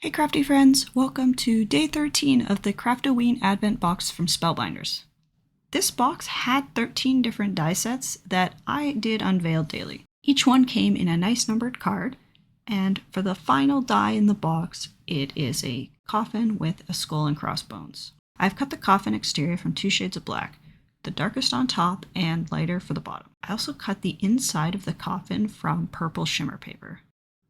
Hey crafty friends, welcome to day 13 of the Craft-O-Ween Advent Box from Spellbinders. This box had 13 different die sets that I did unveil daily. Each one came in a nice numbered card, and for the final die in the box, it is a coffin with a skull and crossbones. I've cut the coffin exterior from 2 shades of black, the darkest on top and lighter for the bottom. I also cut the inside of the coffin from purple shimmer paper.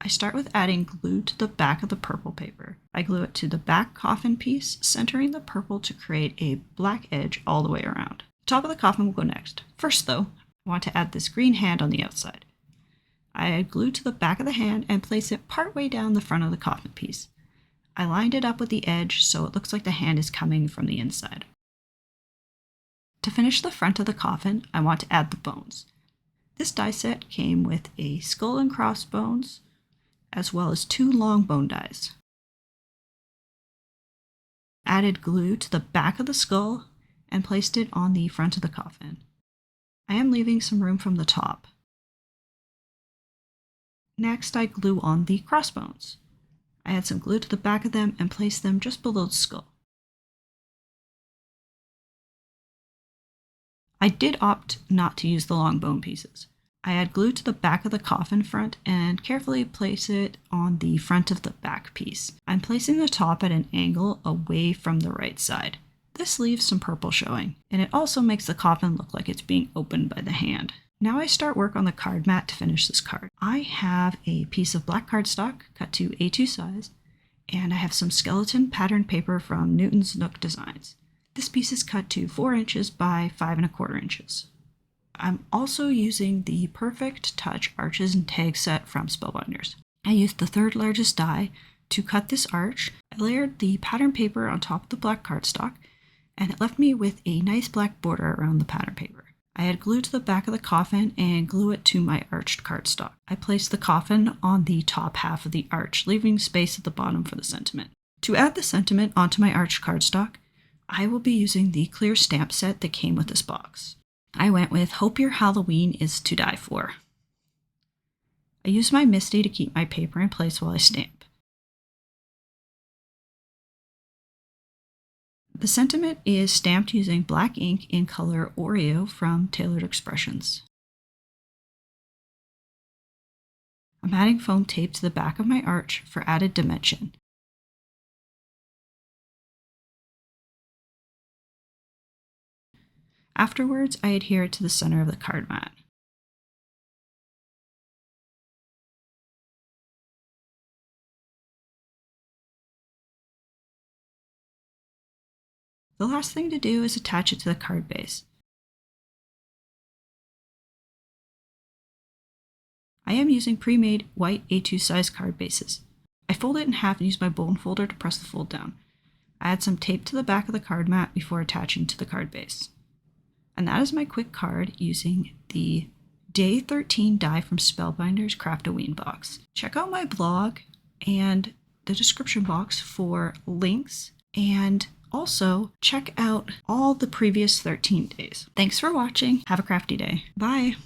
I start with adding glue to the back of the purple paper. I glue it to the back coffin piece, centering the purple to create a black edge all the way around. The top of the coffin will go next. First though, I want to add this green hand on the outside. I add glue to the back of the hand and place it partway down the front of the coffin piece. I lined it up with the edge so it looks like the hand is coming from the inside. To finish the front of the coffin, I want to add the bones. This die set came with a skull and crossbones, as well as 2 long bone dies. Added glue to the back of the skull and placed it on the front of the coffin. I am leaving some room from the top. Next, I glue on the crossbones. I add some glue to the back of them and place them just below the skull. I did opt not to use the long bone pieces. I add glue to the back of the coffin front and carefully place it on the front of the back piece. I'm placing the top at an angle away from the right side. This leaves some purple showing, and it also makes the coffin look like it's being opened by the hand. Now I start work on the card mat to finish this card. I have a piece of black cardstock cut to A2 size, and I have some skeleton pattern paper from Newton's Nook Designs. This piece is cut to 4 inches by 5 1/4 inches. I'm also using the Perfect Touch arches and tags set from Spellbinders. I used the 3rd largest die to cut this arch. I layered the pattern paper on top of the black cardstock, and it left me with a nice black border around the pattern paper. I add glue to the back of the coffin and glue it to my arched cardstock. I placed the coffin on the top half of the arch, leaving space at the bottom for the sentiment. To add the sentiment onto my arched cardstock, I will be using the clear stamp set that came with this box. I went with "Hope Your Halloween is to Die For." I use my Misty to keep my paper in place while I stamp. The sentiment is stamped using black ink in color Oreo from Tailored Expressions. I'm adding foam tape to the back of my arch for added dimension. Afterwards, I adhere it to the center of the card mat. The last thing to do is attach it to the card base. I am using pre-made white A2 size card bases. I fold it in half and use my bone folder to press the fold down. I add some tape to the back of the card mat before attaching to the card base. And that is my quick card using the Day 13 die from Spellbinders Craft-O-Ween Box. Check out my blog and the description box for links, and also check out all the previous 13 days. Thanks for watching. Have a crafty day. Bye!